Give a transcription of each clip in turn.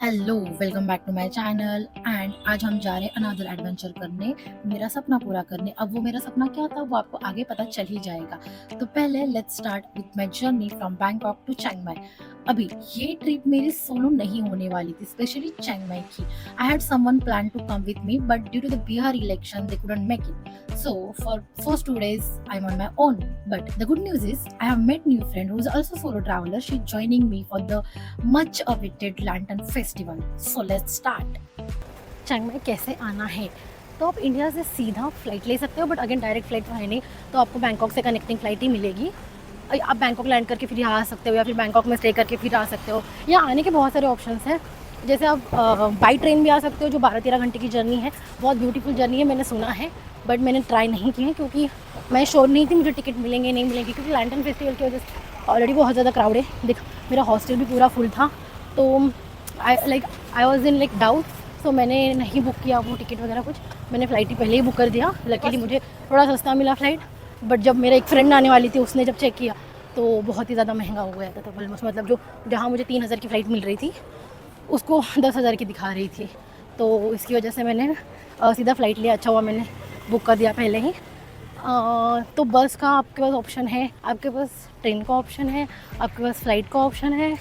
Hello, welcome back to my channel and आज हम जा रहे हैं अनदर एडवेंचर करने, मेरा सपना पूरा करने। अब वो मेरा सपना क्या था वो आपको आगे पता चल ही जाएगा। तो पहले let's start with my journey from Bangkok to Chiang Mai. अभी ये ट्रिप मेरी सोलो नहीं होने वाली थी, स्पेशली चिंग माई की। I had someone plan to come with me but due to the Bihar election they couldn't make it. So for first 2 days I'm on my own. But the good news is I have met new friend who's also solo traveler. She's joining me for the much awaited lantern festival. So let's start. चिंग माई कैसे आना है? तो आप India से सीधा flight ले सकते हो, बट अगेन डायरेक्ट फ्लाइट तो है नहीं, तो आपको बैंकॉक से कनेक्टिंग फ़्लाइट ही मिलेगी। आप बैंकॉक लैंड करके फिर यहाँ आ सकते हो, या फिर बैंकॉक में स्टे करके फिर आ सकते हो। यहाँ आने के बहुत सारे ऑप्शंस हैं, जैसे आप बाई ट्रेन भी आ सकते हो, जो 12-13 घंटे की जर्नी है। बहुत ब्यूटीफुल जर्नी है, मैंने सुना है, बट मैंने ट्राई नहीं की है क्योंकि मैं श्योर नहीं थी मुझे टिकट मिलेंगे नहीं मिलेंगे, क्योंकि लैंटर्न फेस्टिवल की वजह से ऑलरेडी बहुत ज़्यादा क्राउड है। देख, मेरा हॉस्टल भी पूरा फुल था, तो आई वॉज इन डाउट। सो मैंने नहीं बुक किया वो टिकट वगैरह कुछ, मैंने फ़्लाइट ही पहले ही बुक कर दिया। लकीली मुझे थोड़ा सस्ता मिला फ़्लाइट, बट जब मेरा एक फ्रेंड आने वाली थी उसने जब चेक किया तो बहुत ही ज़्यादा महंगा हो गया था। तो ऑलमोस्ट मतलब जो जहाँ मुझे 3000 की फ़्लाइट मिल रही थी उसको 10,000 की दिखा रही थी। तो इसकी वजह से मैंने सीधा फ़्लाइट लिया। अच्छा हुआ मैंने बुक कर दिया पहले ही। तो बस का आपके पास ऑप्शन है, आपके पास ट्रेन का ऑप्शन है, आपके पास फ़्लाइट का ऑप्शन है,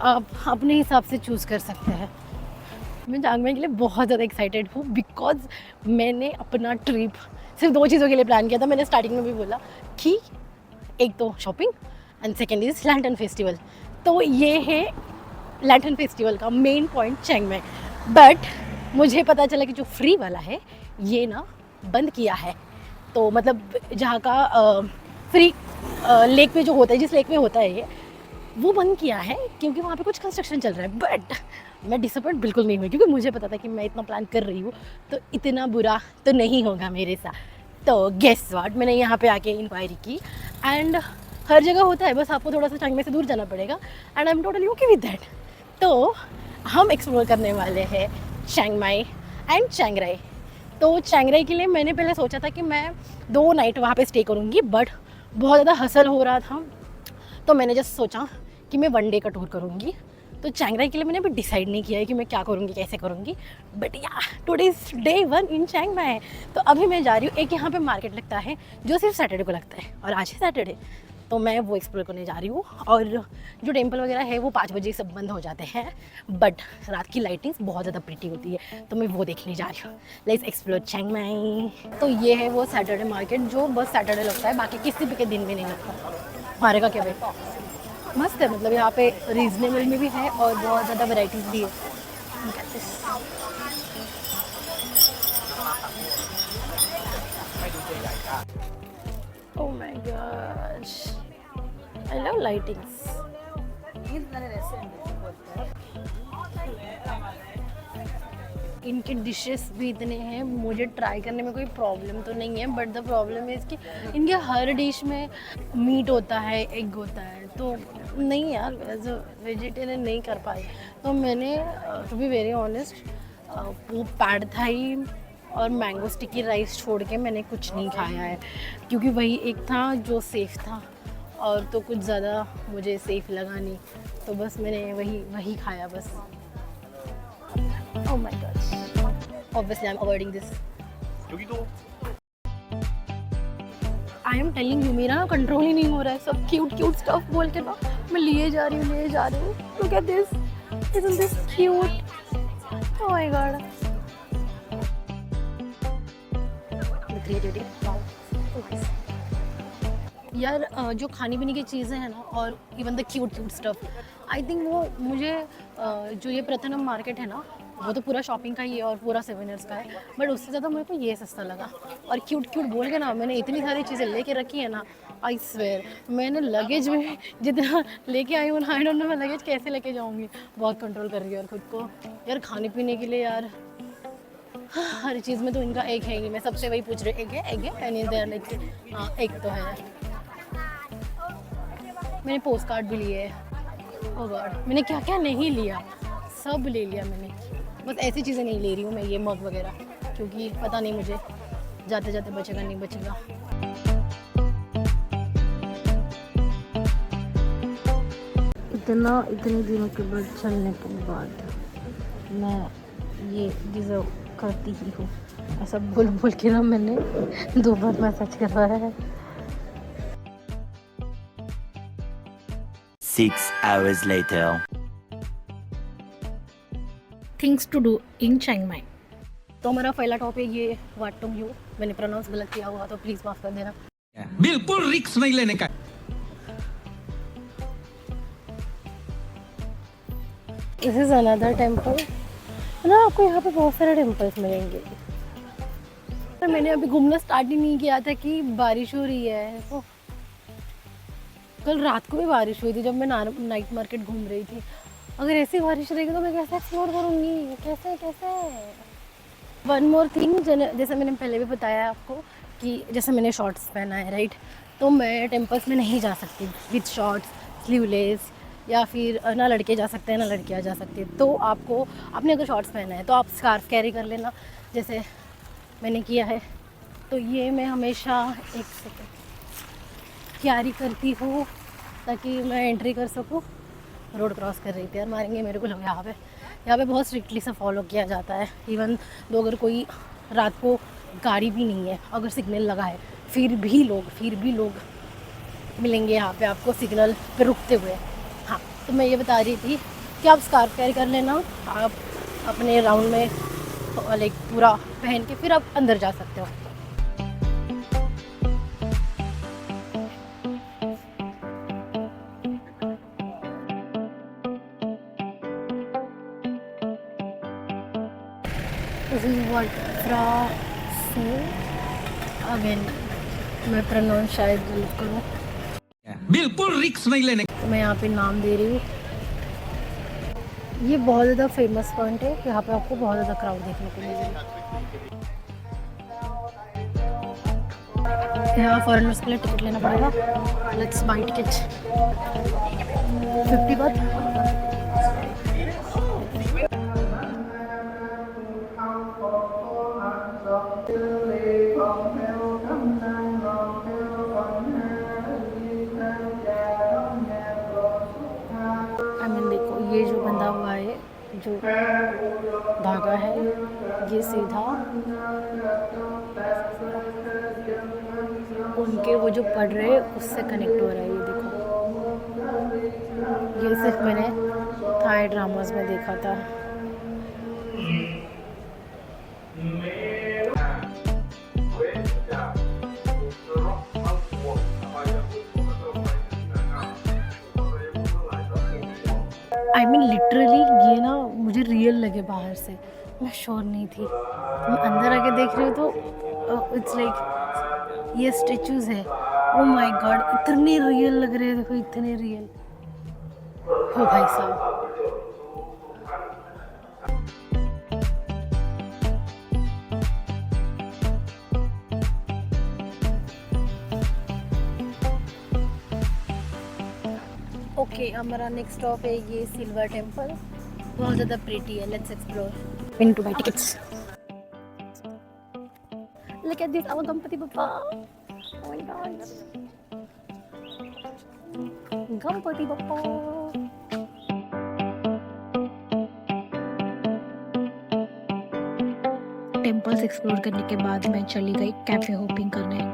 आप अपने हिसाब से चूज़ कर सकते हैं। मैं चिंग माई के लिए बहुत ज़्यादा एक्साइटेड हूँ, बिकॉज़ मैंने अपना ट्रिप सिर्फ 2 चीज़ों के लिए प्लान किया था। मैंने स्टार्टिंग में भी बोला कि एक तो shopping and second is lantern festival. तो ये है लैंटर्न फेस्टिवल का main point Ching my. But मुझे पता चला कि जो फ्री वाला है ये ना बंद किया है। तो मतलब जहाँ का फ्री लेक में जो होता है, जिस लेक में होता है ये, वो बंद किया है क्योंकि वहाँ पे कुछ कंस्ट्रक्शन चल रहा है। बट मैं डिसअपॉइंट बिल्कुल नहीं हुई, क्योंकि मुझे पता था कि मैं इतना प्लान कर रही हूँ तो इतना बुरा तो नहीं होगा मेरे साथ। तो गेस व्हाट, मैंने यहाँ पे आके इंक्वायरी की एंड हर जगह होता है, बस आपको थोड़ा सा चिंग माई से दूर जाना पड़ेगा and I am totally okay with that. तो हम एक्सप्लोर करने वाले हैं चिंग माई एंड चिंग राई। तो चिंग राई के लिए मैंने पहले सोचा था कि मैं 2 नाइट वहाँ पे स्टे करूँगी, बट बहुत ज़्यादा हसल हो रहा था, तो मैंने जस्ट सोचा कि मैं 1 डे का टूर करूँगी। तो चिंग राई के लिए मैंने अभी डिसाइड नहीं किया है कि मैं क्या करूँगी, कैसे करूँगी, बट या today is day 1 in Chiang Mai. तो अभी मैं जा रही हूँ, एक यहाँ पे मार्केट लगता है जो सिर्फ सैटरडे को लगता है, और आज है सैटरडे, तो मैं वो एक्सप्लोर करने जा रही हूँ। और जो टेम्पल वगैरह है वो 5 बजे सब बंद हो जाते हैं, बट रात की लाइटिंग्स बहुत ज़्यादा प्रिटी होती है, तो मैं वो देखने जा रही हूँ। Let's explore Ching Mai. तो ये है वो सैटरडे मार्केट जो बस सैटरडे लगता है, बाकी किसी भी के दिन में नहीं लगता। मारे का क्या भाई, मस्त है। मतलब यहाँ पे रीजनेबल में भी है और बहुत ज़्यादा वैरायटीज़ भी है। Oh my gosh, I love lightings. इनके डिशेस भी इतने हैं, मुझे ट्राई करने में कोई प्रॉब्लम तो नहीं है, बट द प्रॉब्लम है इसकी, इनके हर डिश में मीट होता है, एग होता है, तो नहीं यार, एज अ वेजिटेरियन नहीं कर पाई। तो मैंने टू बी वेरी ऑनेस्ट वो पैड थाई और मैंगो स्टिकी राइस छोड़ के मैंने कुछ नहीं खाया है, क्योंकि वही एक था जो सेफ़ था, और तो कुछ ज़्यादा मुझे सेफ़ लगा नहीं, तो बस मैंने वही खाया बस। Oh my gosh. Obviously I'm avoiding this. I am telling you, मेरा ना कंट्रोल ही नहीं हो रहा है, सब क्यूट स्टफ बोल के ना मैं लिए जा रही हूँ। Look at this. Isn't this cute? Oh my god. The creativity. Wow. So nice. यार जो खाने पीने की चीज़ें हैं ना, और even the cute stuff, I think वो मुझे जो ये प्रथनम मार्केट है ना, वो तो पूरा शॉपिंग का ही है और पूरा 7 Years का है, बट उससे ज़्यादा मेरे को ये सस्ता लगा। और क्यूट बोल के ना मैंने इतनी सारी चीज़ें लेके रखी है ना, आई स्वेयर मैंने लगेज में जितना लेके आई हूँ ना, आई डोंट नो मैं लगेज कैसे लेके जाऊँगी। बहुत कंट्रोल कर रही है यार खुद को। यार खाने पीने के लिए यार हर चीज़ में तो इनका एग है ही, मैं सबसे वही पूछ रही, एग है एनी देयर, लाइक हाँ एग तो है। मैंने पोस्ट कार्ड भी लिए है। ओह गॉड, मैंने क्या क्या नहीं लिया, सब ले लिया मैंने, बस ऐसी चीज़ें नहीं ले रही हूँ मैं, ये मग वगैरह, क्योंकि पता नहीं मुझे जाते जाते बचेगा नहीं बचेगा। इतने दिनों के बाद चलने के बाद मैं ये डिज़र्व करती ही हूँ। ऐसा बोल बोल के ना मैंने 2 बार मैसेज करवाया है। 6 hours later. Things to do in Chiang Mai. तो हमारा पहला टॉपिक ये व्हाट टू यू, मैंने प्रोनाउंस गलत किया हुआ तो प्लीज़ माफ़ कर देना। बिल्कुल रिस्क नहीं लेने का। दिस इज़ अनदर टेम्पल ना, आपको यहाँ पे बहुत सारे टेम्पल्स मिलेंगे। पर मैंने अभी घूमना स्टार्ट ही नहीं किया था कि बारिश हो रही है। तो कल रात को भी बारिश हुई थी जब मैं नाइट मार्केट घूम रही थी। अगर ऐसी बारिश रहेगी तो मैं कैसे एक्सप्लोर करूँगी, कैसे। वन मोर थिंग, जैसे मैंने पहले भी बताया आपको कि जैसे मैंने शॉर्ट्स पहना है राइट, तो मैं टेम्पल्स में नहीं जा सकती विथ शॉर्ट्स स्लीवलेस, या फिर ना लड़के जा सकते हैं ना लड़कियाँ जा सकती हैं। तो आपने अगर शॉर्ट्स पहना है तो आप स्कार्फ कैरी कर लेना, जैसे मैंने किया है। तो ये मैं हमेशा एक सेकेंड कैरी करती हूँ ताकि मैं एंट्री कर सकूँ। रोड क्रॉस कर रही थी यार, मारेंगे मेरे को लोग। यहाँ पे बहुत स्ट्रिक्टली से फॉलो किया जाता है। इवन तो अगर कोई रात को गाड़ी भी नहीं है, अगर सिग्नल लगा है, फिर भी लोग मिलेंगे यहाँ पे आपको सिग्नल पे रुकते हुए। हाँ, तो मैं ये बता रही थी कि आप स्कार्फ कैरी कर लेना, आप अपने राउंड में लाइक पूरा पहन के फिर आप अंदर जा सकते हो। This is Vatra so, again मैं प्रोनाउंस शायद गलत करूँ, बिल्कुल रिस्क नहीं लेने का। तो मैं यहाँ पे नाम दे रही हूँ। ये बहुत ज़्यादा फेमस पॉइंट है, यहाँ पे आपको बहुत ज़्यादा क्राउड देखने को मिलेगा। यहाँ फॉरेनर्स के लिए टिकट लेना पड़ेगा। लेट्स बाय टिकट, 50 बात। देखो ये जो बंधा हुआ है, जो धागा है, ये सीधा उनके वो जो पढ़ रहे हैं उससे कनेक्ट हो रहा है। ये देखो, ये सिर्फ मैंने थाई ड्रामास में देखा था। I mean लिटरली ये ना मुझे रियल लगे बाहर से, मैं श्योर नहीं थी। मैं अंदर आके देख रही हूँ तो इट्स लाइक ये स्टेचूज है। ओ माय गॉड, इतने रियल लग रहे हैं, देखो इतने रियल हो भाई साहब। ओके, हमारा नेक्स्ट स्टॉप है ये सिल्वर टेम्पल, बहुत ज़्यादा प्रिटी है। Let's explore. We need to buy tickets. Look at this, our Ganpati Bappa. Oh my God, Ganpati Bappa. Temples explore करने के बाद मैं चली गई कैफे होपिंग करने।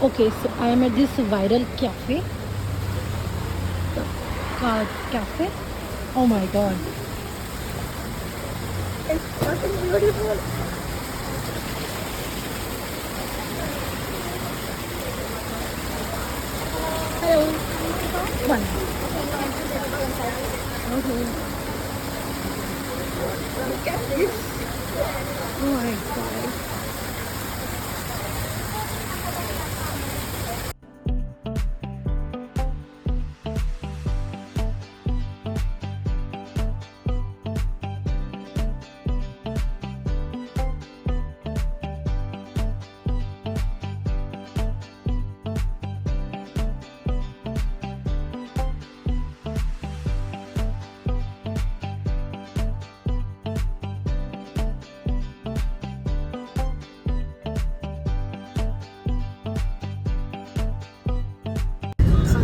Okay, so I am at this viral cafe. Cafe. Oh my god. It's fucking beautiful. Hello. One. Okay. Look at this. Oh my god.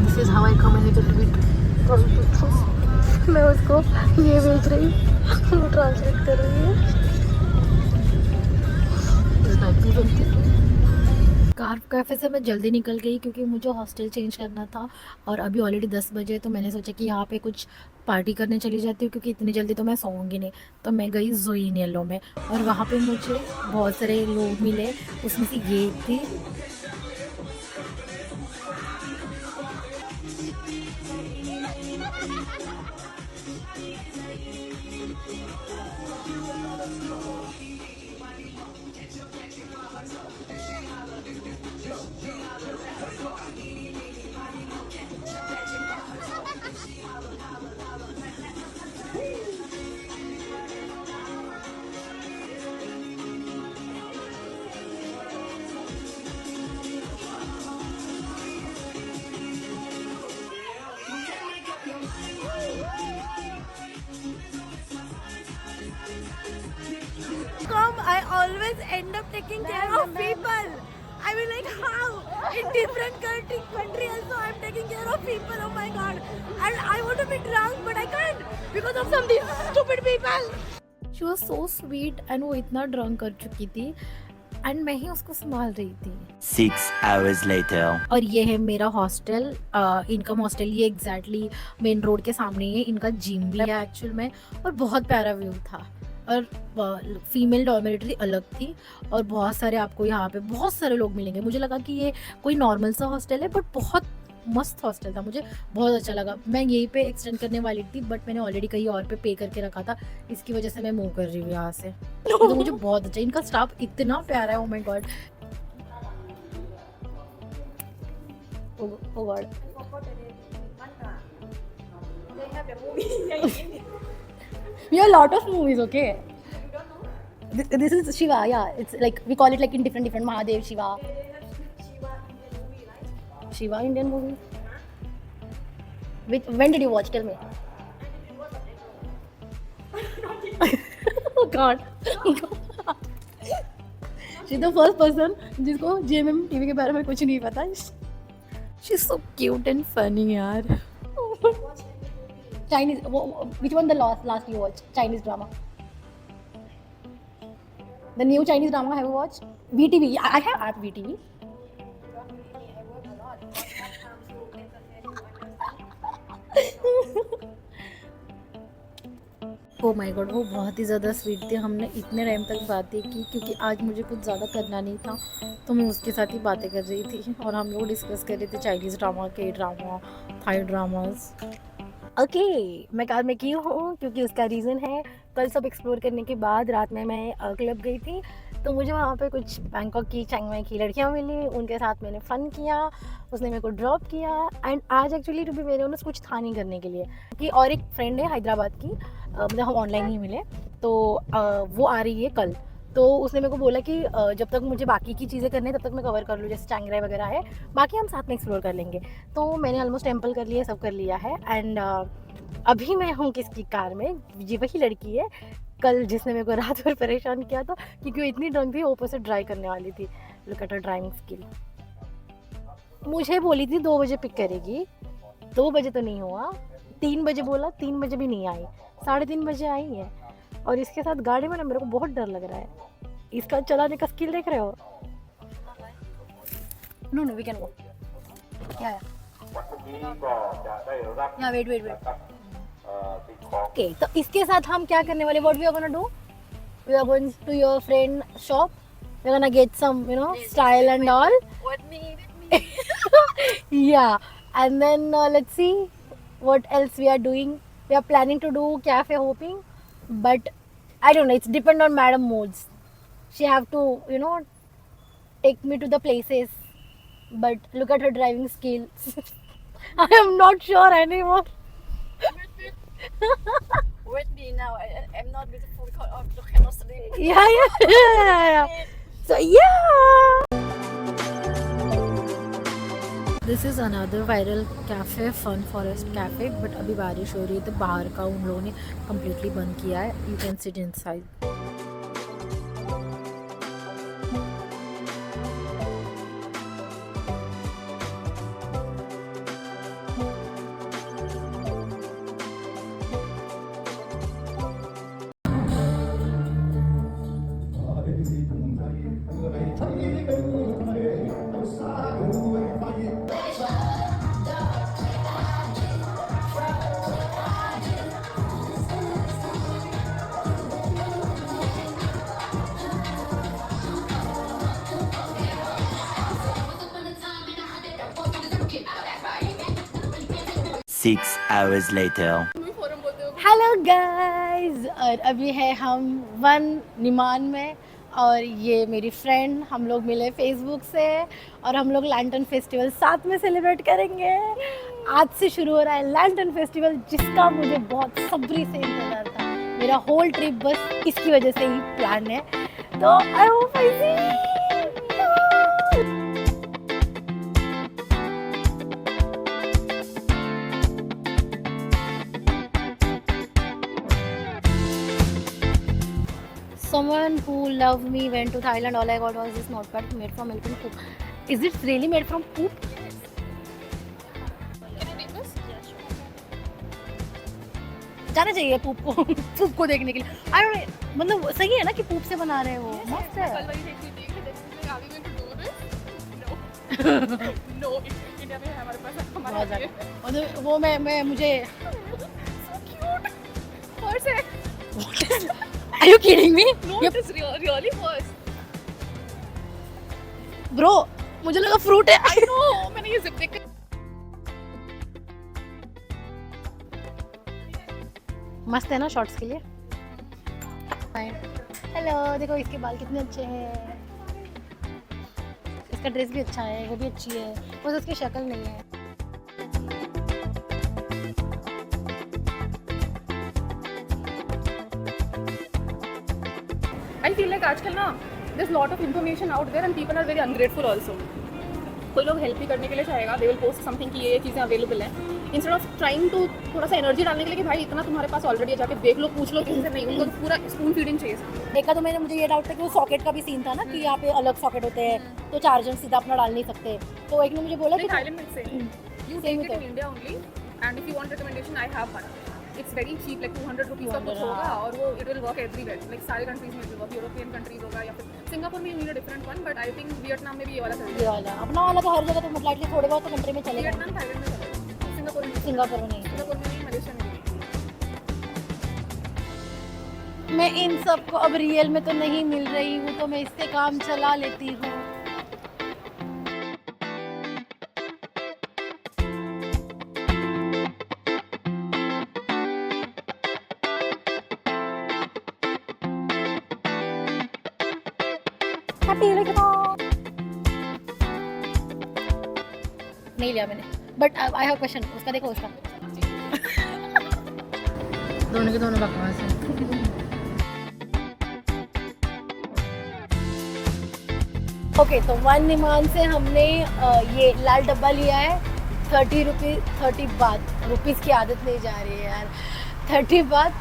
This is how I come in with a tweet. मैं उसको ये भेज रही हूँ, translate कर रही है। Car cafe से मैं जल्दी निकल गई क्योंकि मुझे हॉस्टल चेंज करना था और अभी ऑलरेडी 10 बजे, तो मैंने सोचा कि यहाँ पे कुछ पार्टी करने चली जाती हूँ क्योंकि इतनी जल्दी तो मैं सोऊंगी नहीं। तो मैं गई ज़ोई इन येलो में और वहाँ पे मुझे बहुत सारे लोग मिले, उसमें से ये एक थी। I always end up taking care of people. I mean, like, how? In different country also, I'm taking care of people. Oh my god! And I want to be drunk, but I can't because of some these stupid people. She was so sweet and वो इतना drunk कर चुकी थी and मैं ही उसको संभाल रही थी। 6 hours later. और ये है मेरा हॉस्टल, इनकम हॉस्टल। ये एग्जैक्टली मेन रोड के सामने ही है। इनका जिम भी है एक्चुअल में और बहुत प्यारा व्यू था। और फीमेल डॉर्मेटरी अलग थी और बहुत सारे आपको यहाँ पे बहुत सारे लोग मिलेंगे। मुझे लगा कि ये कोई नॉर्मल सा हॉस्टल है बट बहुत मस्त हॉस्टल था, मुझे बहुत अच्छा लगा। मैं यहीं पे एक्सटेंड करने वाली थी बट मैंने ऑलरेडी कहीं और पे कर के रखा था, इसकी वजह से मैं मूव कर रही हूँ यहाँ से। तो मुझे बहुत अच्छा, इनका स्टाफ इतना प्यारा है। Oh my God, Oh god. We have a lot of movies, okay? This is Shiva, yeah. It's like we call it like in different Mahadev, Shiva. Shiva Indian movie. When did you watch? Tell me. Oh God. She's the first person जिसको JMM TV के बारे में कुछ नहीं पता. She is so cute and funny यार। Chinese. Which one the last you watched? Chinese drama. The new Chinese drama have you watched? VTV. I have VTV. Oh my God, वो बहुत ही ज़्यादा स्वीट थी। हमने इतने टाइम तक बातें की क्योंकि आज मुझे कुछ ज़्यादा करना नहीं था, तो मैं उसके साथ ही बातें कर रही थी और हम लोग डिस्कस कर रहे थे चाइनीज़ ड्रामा, के ड्रामा, थाई ड्रामास। ओके, मैं कार में की हूँ क्योंकि उसका रीज़न है, कल सब एक्सप्लोर करने के बाद रात में मैं क्लब गई थी, तो मुझे वहाँ पे कुछ बैंकॉक की, चिंग माई की लड़कियाँ मिली, उनके साथ मैंने फ़न किया, उसने मेरे को ड्रॉप किया। एंड आज actually to be very honest कुछ था नहीं करने के लिए कि, और एक फ्रेंड है हैदराबाद की, मतलब हम ऑनलाइन ही मिले, तो वो आ रही है कल। तो उसने मेरे को बोला कि जब तक मुझे बाकी की चीज़ें करनी है तब तक मैं कवर कर लूँ, जैसे चैंगराई वगैरह है, बाकी हम साथ में एक्सप्लोर कर लेंगे। तो मैंने ऑलमोस्ट टेम्पल कर लिया, सब कर लिया है। एंड अभी मैं हूँ किसकी कार में, ये वही लड़की है कल जिसने मेरे को रात भर परेशान किया था क्योंकि वो इतनी ड्रंक थी, ऊपर से ड्राइव करने वाली थी। Look at her driving skill. मुझे बोली थी 2 बजे पिक करेगी, 2 बजे तो नहीं हुआ, 3 बजे बोला, 3 बजे भी नहीं आई, 3:30 बजे आई है। और इसके साथ गाड़ी में ना मेरे को बहुत डर लग रहा है। इसका चलाने का स्किल देख रहे हो? No we can go. Yeah wait. Okay, तो इसके साथ हम क्या करने वाले, what we are gonna do, we are going to your friend shop, we are gonna get some style and all. Yeah, and then let's see what else we are doing. We are planning to do cafe hopping, but I don't know, it's depend on madam moods. She have to take me to the places, but look at her driving skills. I am not sure anymore. With me now, I'm not beautiful because of the sleep. Yeah. So yeah. This is another viral cafe, fun forest cafe, but अभी बारिश हो रही है तो बाहर का उन लोगों ने कम्प्लीटली बंद किया है। You can sit inside. 6 hours later. Hello guys, और अभी है हम वन निमान में और ये मेरी फ्रेंड, हम लोग मिले फेसबुक से और हम लोग लैंटर्न फेस्टिवल साथ में सेलिब्रेट करेंगे। आज से शुरू हो रहा है लैंटर्न फेस्टिवल, जिसका मुझे बहुत सब्री से इंतजार था। मेरा होल ट्रिप बस इसकी वजह से ही प्लान है, तो I hope I see. Someone who loved me went to Thailand. All I got was this notepad made from elephant poop. Is it really made from poop? जाना चाहिए पूप को पूप को देखने के लिए। I don't know, मतलब सही है ना कि पूप से बना रहे हो, मस्त है। बहुत ज़्यादा। मतलब वो मैं मुझे Are you kidding me? No, it is really worse. Bro, मुझे लगा फ्रूट है। I know. मैंने ये zip देख मस्त है ना शॉर्ट्स के लिए। हेलो, देखो इसके बाल कितने अच्छे हैं। इसका ड्रेस भी अच्छा है, वो भी अच्छी है, बस उसकी शक्ल नहीं है। I feel like आजकल ना there's lot of information out there and people are very ungrateful also. कोई लोग हेल्प भी करने के लिए चाहेगा, they will post something कि ये चीज़ें अवेलेबल हैं, इंस्टेड ऑफ ट्राइंग टू थोड़ा सा एनर्जी डालने के लिए कि भाई इतना तुम्हारे पास ऑलरेडी है, जाके देख लो, पूछ लो, किसी से नहीं, उनको पूरा स्पून फीडिंग चाहिए। देखा तो मैंने, मुझे ये डाउट था कि वो सॉकेट का भी सीन था ना कि यहाँ पे अलग सॉकेट होते हैं तो चार्जर सीधा अपना डाल नहीं सकते। तो एक ने मुझे बोला कि Thailand में से you take it in India only and if you want recommendation I have one. It's very cheap, like 200 rupees का कुछ होगा और वो it will work everywhere, like सारे कंट्रीज में it will work, European countries होगा या फिर सिंगापुर में you need a different one, but I think Vietnam में भी ये वाला ये चलेगा। वाला अपना वाला तो हर जगह, तो मतलब एटलीस्ट थोड़े बहुत तो कंट्री में चलेगा। वियतनाम थाईलैंड में चलेगा, सिंगापुर में सिंगापुर में नहीं। सिंगापुर में नहीं, मलेशिया में नहीं। मैं इन सबको अब रियल में तो नहीं मिल रही हूँ, तो मैं इससे काम चला लेती हूँ। नहीं लिया मैंने, बट आई हैव क्वेश्चन। उसका देखो, उसका दोनों के दोनों बकवास हैं। ओके, तो वन निमान से हमने ये लाल डब्बा लिया है। 30 बात, रुपीज़ की आदत नहीं जा रही है यार। 30 बात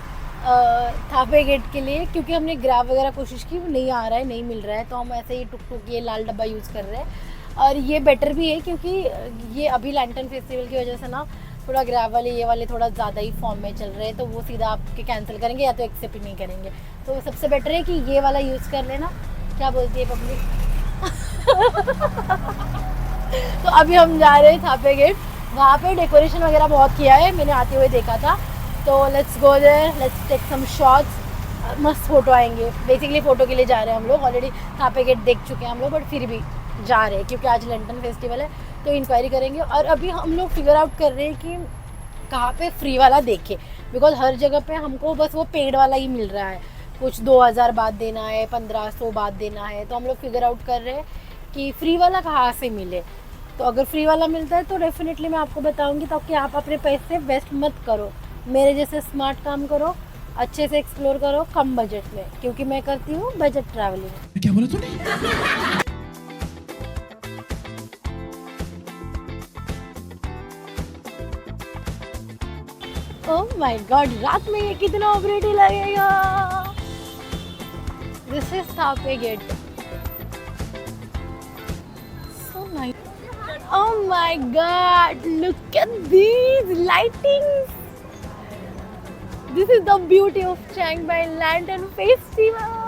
थापे गेट के लिए, क्योंकि हमने ग्रैब वगैरह कोशिश की, नहीं आ रहा है, नहीं मिल रहा है, तो हम ऐसे ही टुक टुक ये लाल डब्बा यूज़ कर रहे हैं। और ये बेटर भी है क्योंकि ये अभी लैंटर्न फेस्टिवल की वजह से ना थोड़ा ग्रैब वाले ये वाले थोड़ा ज़्यादा ही फॉर्म में चल रहे हैं, तो वो सीधा आपके कैंसिल करेंगे या तो एक्सेप्ट ही नहीं करेंगे। तो सबसे बेटर है कि ये वाला यूज़ कर लेना। क्या बोलती है पब्लिक? तो अभी हम जा रहे हैं थापे गेट। वहाँ पे डेकोरेशन वगैरह बहुत किया है, मैंने आते हुए देखा था। तो let's go there, let's take some shots. मस्त फोटो आएंगे। बेसिकली फ़ोटो के लिए जा रहे हैं हम लोग, ऑलरेडी थापे गेट देख चुके हैं हम लोग, बट फिर भी जा रहे हैं क्योंकि आज लैंटर्न फेस्टिवल है, तो इंक्वायरी करेंगे। और अभी हम लोग फिगर आउट कर रहे हैं कि कहाँ पे फ्री वाला देखें, बिकॉज हर जगह पे हमको बस वो पेड वाला ही मिल रहा है। कुछ 2000 बात देना है, 1500 बात देना है, तो हम लोग फिगर आउट कर रहे हैं कि फ्री वाला कहाँ से मिले। तो अगर फ्री वाला मिलता है तो डेफिनेटली मैं आपको बताऊंगी, ताकि आप अपने पैसे वेस्ट मत करो, मेरे जैसे स्मार्ट काम करो, अच्छे से एक्सप्लोर करो कम बजट में, क्योंकि मैं करती हूँ बजट ट्रैवलिंग। क्या बोला तूने? ओह माय गॉड, रात में ये कितना ऑपरेटिव लगेगा। This is Thapae gate. So nice. Oh my god, look at these lightings. This is the beauty of Chiang Mai lantern festival.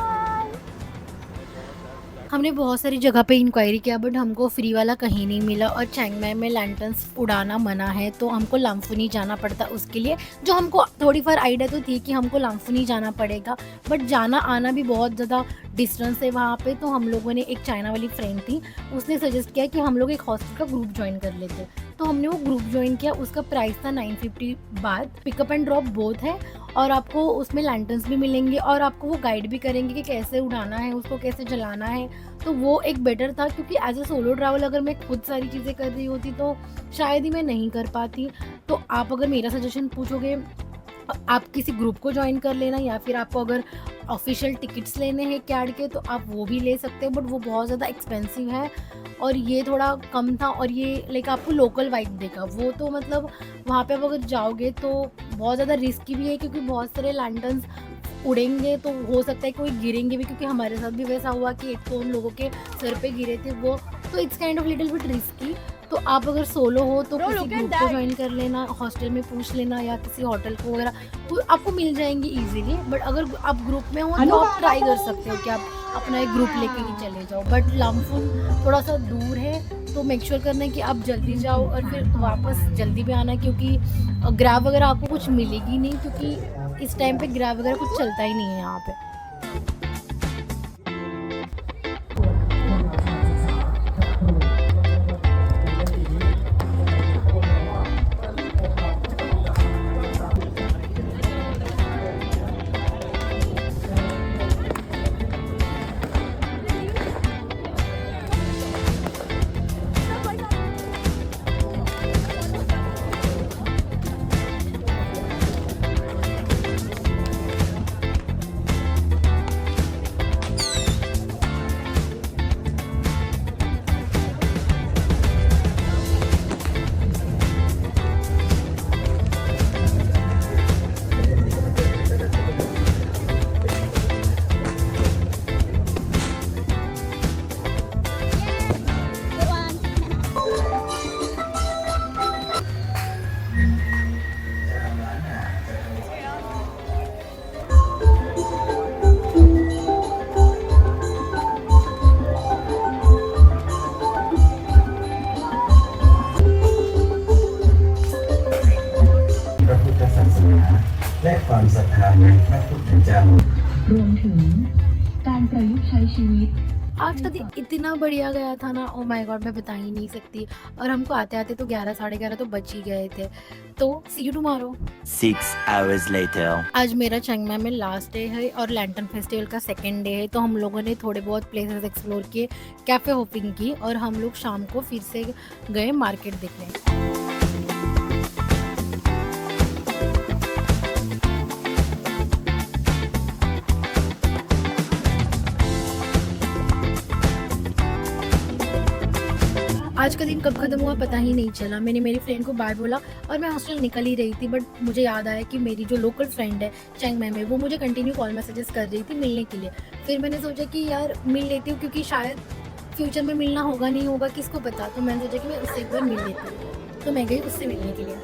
हमने बहुत सारी जगह पे इंक्वायरी किया, बट हमको फ्री वाला कहीं नहीं मिला। और चियांग माई में लैंटर्न्स उड़ाना मना है, तो हमको लामफुनी जाना पड़ता उसके लिए। जो हमको थोड़ी फार आइडिया तो थी कि हमको लामफुनी जाना पड़ेगा, बट जाना आना भी बहुत ज़्यादा डिस्टेंस है वहाँ पे, तो हम लोगों ने, एक चाइना वाली फ्रेंड थी, उसने सजेस्ट किया कि हम लोग एक हॉस्टल का ग्रुप ज्वाइन कर लेते। तो हमने वो ग्रुप ज्वाइन किया। उसका प्राइस था 950 बात। पिकअप एंड ड्रॉप बोथ है और आपको उसमें लैंटर्न्स भी मिलेंगे और आपको वो गाइड भी करेंगे कि कैसे उड़ाना है, उसको कैसे जलाना है। तो वो एक बेटर था, क्योंकि एज अ सोलो ट्रैवल अगर मैं खुद सारी चीज़ें कर रही होती तो शायद ही मैं नहीं कर पाती। तो आप अगर मेरा सजेशन पूछोगे, आप किसी ग्रुप को ज्वाइन कर लेना, या फिर आपको अगर ऑफिशियल टिकट्स लेने हैं कैड के तो आप वो भी ले सकते हो, बट वो बहुत ज़्यादा एक्सपेंसिव है और ये थोड़ा कम था। और ये लाइक आपको लोकल वाइब देगा। वो तो मतलब वहाँ पे आप अगर जाओगे तो बहुत ज़्यादा रिस्की भी है, क्योंकि बहुत सारे लैंटर्न्स उड़ेंगे तो हो सकता है कोई गिरेंगे भी, क्योंकि हमारे साथ भी वैसा हुआ कि एक तो उन लोगों के सर पे गिरे थे वो। तो it's kind of little bit risky. तो आप अगर सोलो हो तो Bro, किसी look at ग्रुप को that. ज्वाइन कर लेना, हॉस्टल में पूछ लेना या किसी होटल को वगैरह, तो आपको मिल जाएंगी इजीली। बट अगर आप ग्रुप में हो तो आप ट्राई कर सकते हो कि आप अपना एक ग्रुप लेके ही चले जाओ। बट लामफुन थोड़ा सा दूर है, तो मेक श्योर करना है कि आप जल्दी जाओ और फिर वापस जल्दी भी आना, क्योंकि ग्रैब वगैरह आपको कुछ मिलेगी नहीं, क्योंकि इस टाइम पे ग्रैब वगैरह कुछ चलता ही नहीं है यहाँ पे।พระพุทธศาสนาและความศรัทธาในพระพุทธเจ้า รวมถึงการประยุกต์ใช้ชีวิต आज का दिन इतना बढ़िया गया था ना, ओ माय गॉड, मैं बता ही नहीं सकती। और हमको आते आते तो 11 साढ़े 11 तो बच ही गए थे। तो सी यू टुमारो। 6 hours later. आज मेरा चिंग माई में लास्ट डे है और लैंटर्न फेस्टिवल का सेकेंड डे है। तो हम लोगों ने थोड़े बहुत प्लेसेस एक्सप्लोर किए, कैफ़े होपिंग की, और हम लोग शाम को फिर से गए मार्केट देखने। आज का दिन कब खत्म हुआ पता ही नहीं चला। मैंने मेरी फ्रेंड को बाय बोला और मैं हॉस्टल निकल ही रही थी, बट मुझे याद आया कि मेरी जो लोकल फ्रेंड है चिंग माई में, वो मुझे कंटिन्यू कॉल मैसेजेस कर रही थी मिलने के लिए। फिर मैंने सोचा कि यार मिल लेती हूँ, क्योंकि शायद फ्यूचर में मिलना होगा नहीं होगा किसको पता। तो मैंने सोचा कि मैं उससे एक बार मिल लेती हूँ। तो मैं गई उससे मिलने के लिए।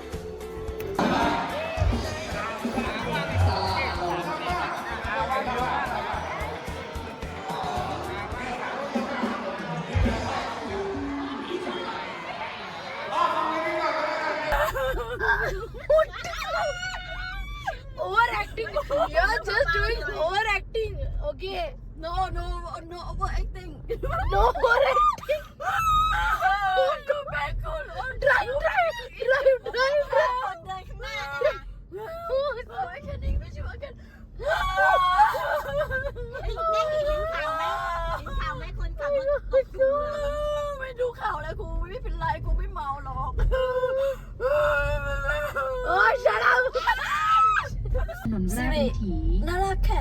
Overacting. You're just doing overacting. Okay. No overacting. No overacting. Cool, go back, cool. Drive.ไม่ดูข่าวแล้วครูไม่เป็นไรครูไม่เมาหรอกโอ้ย shut up ถนนราชวิถี น่ารักแค่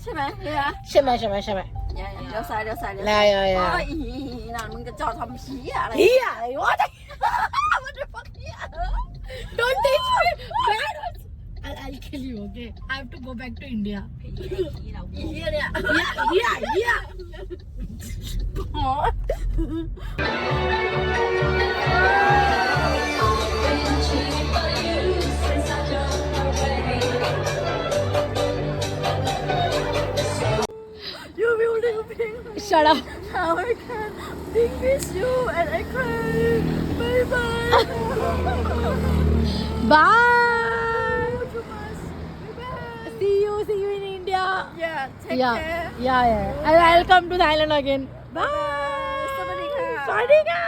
ใช่ไหมเนี่ย ใช่ไหม เดี๋ยวซ้ายได้โอ้ยนั่นมึงจะจอดทำผีอะไร เฮียอะไรวะ What the fuck here Don't teach me bad words. I'll kill you, okay? I have to go back to India. อีเหี้ยเนี่ย Yeah. You will live Shut up. Now I can miss you and I cry. Bye bye. Bye. See you in India. Yeah, take Yeah, care. yeah. And I'll come to Thailand again. Bye. Sawadika.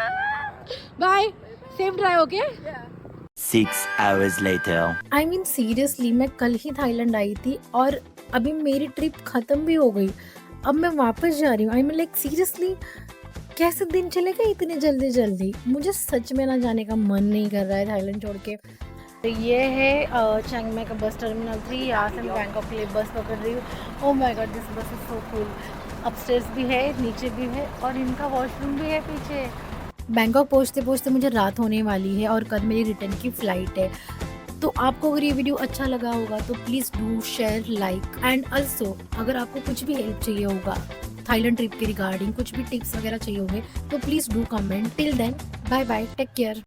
Bye. Safe drive, okay? 6 hours later. I mean seriously मैं कल ही Thailand I थी और अभी मेरी trip ख़त्म भी हो गई। अब मैं वापस जा रही हूँ। आई मीन लाइक सीरियसली कैसे दिन चले गए इतने जल्दी। मुझे सच में ना जाने का मन नहीं कर रहा है थाईलैंड छोड़ के। तो ये है चियांग माई का बस टर्मिनल 3। यहाँ से मैं बैंकॉक के लिए बस पकड़ रही हूँ। ओह माय गॉड, दिस बस इज सो कूल। अपस्टेयर्स भी है, नीचे भी है और इनका वॉशरूम भी है पीछे। बैंकॉक पहुँचते मुझे रात होने वाली है और कल मेरी रिटर्न की फ़्लाइट है। तो आपको अगर ये वीडियो अच्छा लगा होगा तो please do share, like and also अगर आपको कुछ भी हेल्प चाहिए होगा थाईलैंड ट्रिप के रिगार्डिंग, कुछ भी टिप्स वगैरह चाहिए होंगे तो please do comment. Till then bye bye, take care.